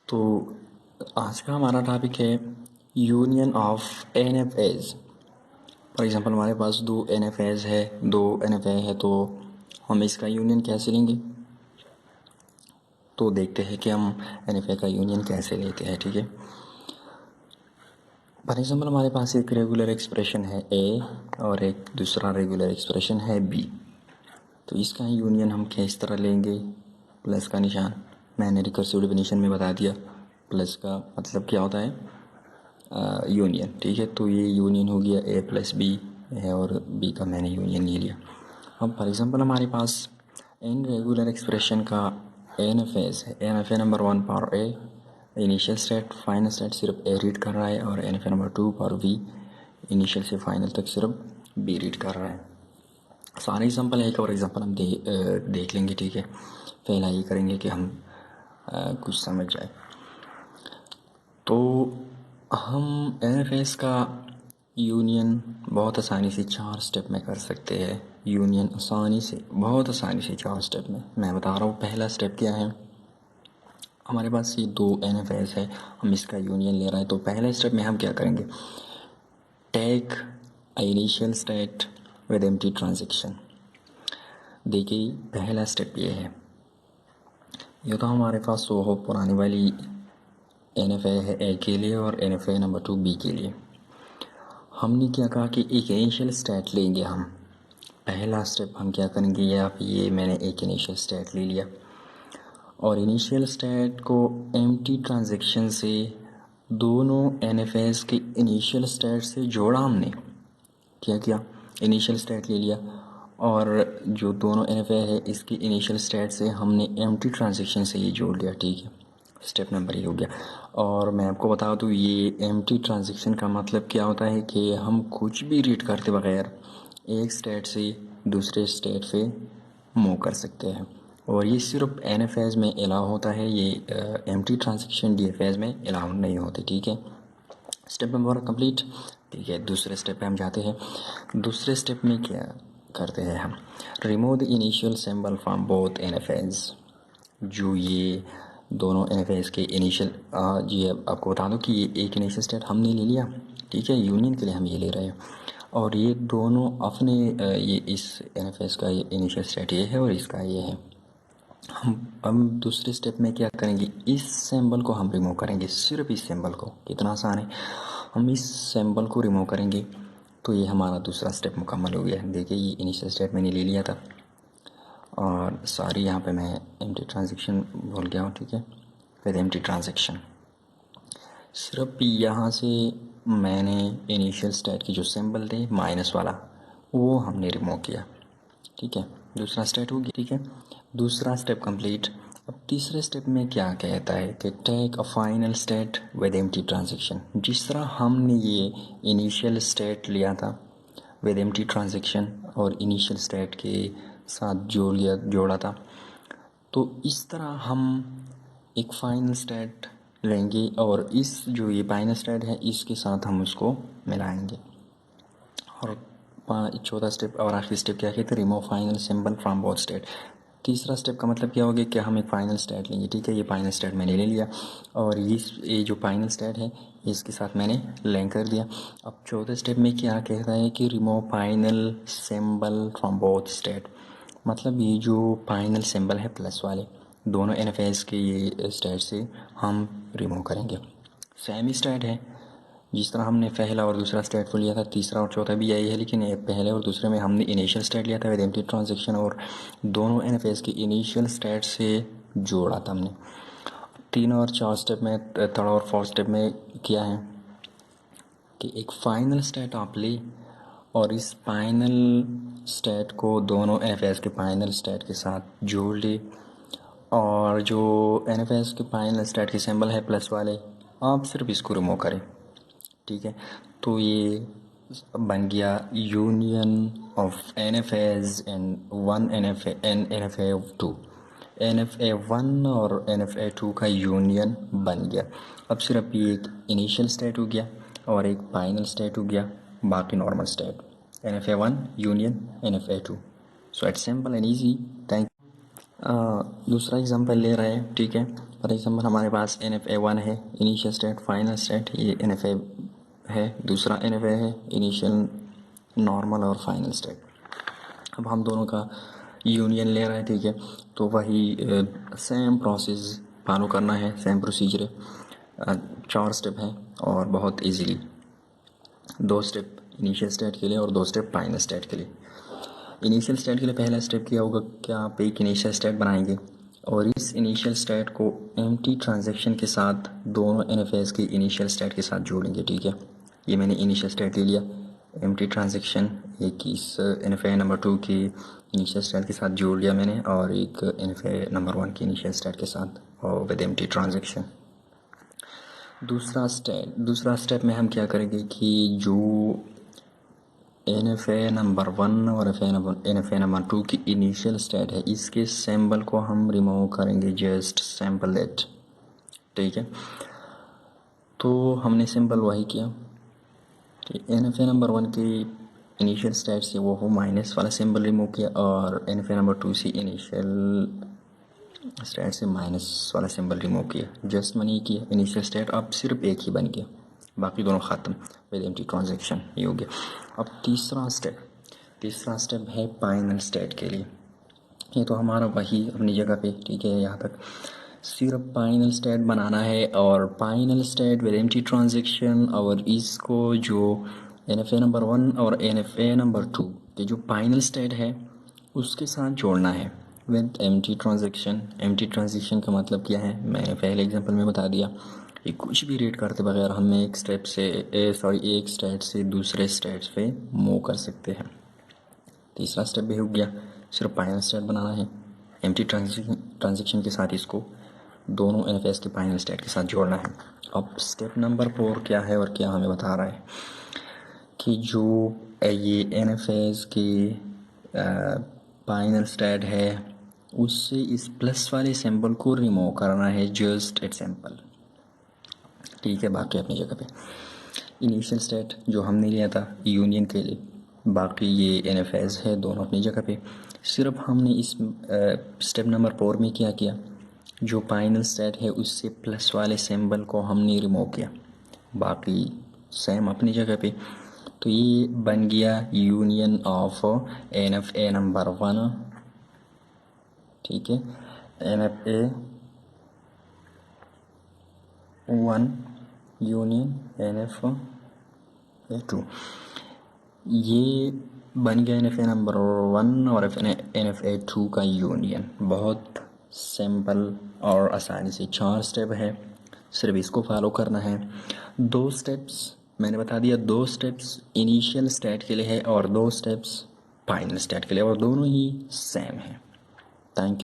तो आज का हमारा टॉपिक है union of NFAs। For example हमारे पास दो NFAs है, दो NFA है, तो हम इसका यूनियन कैसे लेंगे। तो देखते हैं कि हम NFA का यूनियन कैसे लेते हैं। ठीक है, फॉर एग्जांपल हमारे पास एक रेगुलर एक्सप्रेशन है A और एक दूसरा रेगुलर एक्सप्रेशन है B। तो इसका यूनियन हम किस तरह लेंगे। प्लस का निशान मैंने रिकर्सिव डेफिनेशन में बता दिया। प्लस का मतलब क्या होता है, यूनियन। ठीक है, तो ये यूनियन हो गया A प्लस B है और B का मैंने यूनियन ले लिया। अब फॉर एग्जांपल हमारे पास इन रेगुलर एक्सप्रेशन का NFAs है। NFA number 1 power A initial state, final state सिर्फ A रीड कर रहा है, और NFA number 2 power B initial से फाइनल तक सिर्फ B रीड कर रहा है। सारे एग्जांपल एक और एग्जांपल हम देख लेंगे। ठीक है, पहला ये करेंगे कि हम कुछ समझ जाए। तो हम NFAs का यूनियन बहुत आसानी से 4 स्टेप में कर सकते हैं। यूनियन आसानी से, बहुत आसानी से 4 स्टेप में मैं बता रहा हूँ। पहला स्टेप क्या है, हमारे पास ये दो NFAs है, हम इसका यूनियन ले रहे हैं। तो पहले स्टेप में हम क्या करेंगे, take initial state with empty transaction. देखिए पहला स्टेप ये है, ये तो हमारे पास वो पुरानी वाली NFA है A के लिए और NFA नंबर 2 B के लिए। हमने क्या कहा कि एक इनिशियल स्टेट लेंगे हम। पहला स्टेप हम क्या करेंगे, ये मैंने एक इनिशियल स्टेट ले लिया और इनिशियल स्टेट को एम्प्टी ट्रांजैक्शन से दोनों NFAs के इनिशियल स्टेट से जोड़ा। हमने क्या किया, इनिशियल स्टेट ले लिया और जो दोनों NFA है इसकी इनिशियल स्टेट से हमने एम्प्टी ट्रांजैक्शन से ये जोड़ लिया। ठीक है, स्टेप नंबर ये हो गया। और मैं आपको बता दूँ ये एम्प्टी ट्रांजैक्शन का मतलब क्या होता है कि हम कुछ भी रीड करते बगैर एक स्टेट से दूसरे स्टेट पे मूव कर सकते हैं, और ये सिर्फ NFAs में अलाउ होता है, ये एम्प्टी ट्रांजैक्शन DFAs में अलाउ नहीं होती। ठीक है, स्टेप नंबर कंप्लीट। ठीक है, दूसरे स्टेप पे हम जाते हैं। दूसरे स्टेप में क्या करते हैं हम, remove the initial symbol from both NFAs। जो ये दोनों NFAs के इनिशियल, ये आपको बता दूं कि ये एक इनिशियल स्टेट हमने ले लिया। ठीक है, यूनियन के लिए हम ये ले रहे हैं और ये दोनों अपने ये इस NFAs का ये इनिशियल स्टेट ये है और इसका ये है। हम दूसरे स्टेप में क्या करेंगे, इस सिंबल को हम रिमूव करेंगे, सिर्फ इस सिंबल को। कितना आसान है, हम इस सिंबल को रिमूव करेंगे तो ये हमारा दूसरा स्टेप मुकम्मल हो गया। देखिए ये इनिशियल स्टेट मैंने ले लिया था और सॉरी यहाँ पे मैं एम्प्टी ट्रांजैक्शन भूल गया हूँ। ठीक है, फिर एम्प्टी ट्रांजैक्शन सिर्फ यहाँ से मैंने इनिशियल स्टेट की जो सिंबल थे माइनस वाला वो हमने रिमूव किया। ठीक है, दूसरा स्टेप हो गया। ठीक है, दूसरा स्टेप कंप्लीट। अब तीसरे स्टेप में क्या कहता है कि take a final state with empty transaction. जिस तरह हमने ये इनिशियल स्टेट लिया था विद एम्प्टी ट्रांजैक्शन और इनिशियल स्टेट के साथ जोड़ा था, तो इस तरह हम एक फाइनल स्टेट लेंगे और इस जो ये फाइनल स्टेट है इसके साथ हम उसको मिलाएंगे। और चौथा स्टेप और आखिरी स्टेप क्या कहते हैं, remove final symbol from both state. तीसरा स्टेप का मतलब क्या हो गया कि हम एक फाइनल स्टेट लेंगे। ठीक है, ये फाइनल स्टेट मैंने ले लिया और ये जो फाइनल स्टेट है इसके साथ मैंने लिंक कर दिया। अब चौथे स्टेप में क्या कहता है कि remove final symbol from both state. मतलब ये जो फाइनल सिंबल है प्लस वाले दोनों NFAs के ये स्टेट से हम रिमूव करेंगे। सेम स्टेट है, जिस तरह हमने पहला और दूसरा स्टेट को लिया था, तीसरा और चौथा भी यही है, लेकिन पहले और दूसरे में हमने इनिशियल स्टेट लिया था विद एम्प्टी ट्रांजैक्शन और दोनों NFAs के इनिशियल स्टेट से जोड़ा था हमने। तीन और चार स्टेप में, थर्ड और फोर्थ स्टेप में किया है कि एक फाइनल स्टेट आप ले और इस फाइनल स्टेट को दोनों NFAs के फाइनल स्टेट के साथ जोड़ ले, और जो NFAs के फाइनल स्टेट के सिंबल है प्लस वाले आप सिर्फ इसको रिमूव करें। ठीक है, तो ये बन गया union of NFAs and one NFA2। NFA1 और NFA2 का यूनियन बन गया। अब सिर्फ ये एक इनिशियल स्टेट हो गया और एक फाइनल स्टेट हो गया, बाकी normal state. NFA1 union NFA2। So it's simple and easy. Thank दूसरा एग्जांपल ले रहे हैं, ठीक है। फॉर एग्जांपल हमारे पास NFA1 है, इनिशियल स्टेट फाइनल स्टेट, ये NFA है। दूसरा NFA है, इनिशियल नॉर्मल और फाइनल स्टेट। अब हम दोनों का यूनियन ले रहे हैं, ठीक है। तो वही सेम प्रोसेस फॉलो करना है, सेम प्रोसीजर है। 4 स्टेप हैं और बहुत इजीली 2 स्टेप इनिशियल स्टेट के लिए और 2 स्टेप फाइनल स्टेट के लिए। इनिशियल स्टेट के लिए पहला स्टेप क्या होगा कि आप एक इनिशियल स्टेट बनाएंगे और इस इनिशियल स्टेट को एम्प्टी ट्रांजैक्शन के साथ दोनों NFAs के इनिशियल स्टेट के साथ जोड़ेंगे, ठीक है। ये मैंने इनिशियल स्टेट ले लिया, एम्प्टी ट्रांजैक्शन एक इस NFA नंबर 2 की इनिशियल स्टेट के साथ जोड़ लिया मैंने, और एक NFA नंबर 1 की इनिशियल स्टेट के साथ और विद एम्प्टी ट्रांजैक्शन। दूसरा स्टेप में हम क्या करेंगे कि जो NFA नंबर 1 और NFA नंबर 2 की इनिशियल स्टेट है, इसके सिंबल को हम रिमूव करेंगे, जस्ट सिंपल दैट, ठीक है। तो हमने सिंपल वही किया कि NFA नंबर 1 की इनिशियल स्टेट से वो माइनस वाला सिंबल रिमूव किया, और NFA नंबर 2 से इनिशियल स्टेट से माइनस वाला सिंबल रिमूव किया। जस्ट मैंने ये किया, इनिशियल स्टेट अब सिर्फ एक ही बन गया, बाकी दोनों ख़त्म विद एम्प्टी ट्रांजैक्शन, ये हो गया। अब तीसरा स्टेप है फाइनल स्टेट के लिए। ये तो हमारा वही अपनी जगह पे, ठीक है। यहाँ तक सिर्फ फाइनल स्टेट बनाना है और final state with empty transaction, और इसको जो NFA नंबर 1 और NFA नंबर 2 के जो फाइनल स्टेट है उसके साथ जोड़ना है with empty transaction. Empty transaction का मतलब क्या है, मैंने पहले एग्जांपल में बता दिया कि कुछ भी रीड करते बगैर हम एक स्टेट से दूसरे स्टेट पे मूव कर सकते हैं। तीसरा स्टेप भी हो गया, सिर्फ फाइनल स्टेट बनाना है, एम्प्टी ट्रांजैक्शन के साथ इसको दोनों NFAs के फाइनल स्टेट के साथ जोड़ना है। अब स्टेप नंबर 4 क्या है और क्या हमें बता रहा है कि जो ये NFAs की फाइनल स्टेट है उससे इस प्लस वाले सिंबल को रिमूव करना है, जस्ट इट सिंपल, ठीक है। बाकी अपनी जगह पे इनिशियल स्टेट जो हमने लिया था यूनियन के लिए, बाकी ये NFAs है दोनों अपनी जगह पे। सिर्फ हमने इस स्टेप नंबर 4 में क्या किया, जो फाइनल स्टेट है उससे प्लस वाले सिंबल को हमने रिमूव किया, बाकी सेम अपनी जगह पे। तो ये बन गया यूनियन ऑफ NFA नंबर 1, ठीक है, NFA 1 यूनियन NFA 2, ये बन गया NFA नंबर 1 और NFA 2 का यूनियन। बहुत सिंपल और आसानी से 4 स्टेप है, सिर्फ इसको फॉलो करना है। 2 स्टेप्स मैंने बता दिया, 2 स्टेप्स इनिशियल स्टेट के लिए है और 2 स्टेप्स फाइनल स्टेट के लिए, और दोनों ही सेम है। Thank you.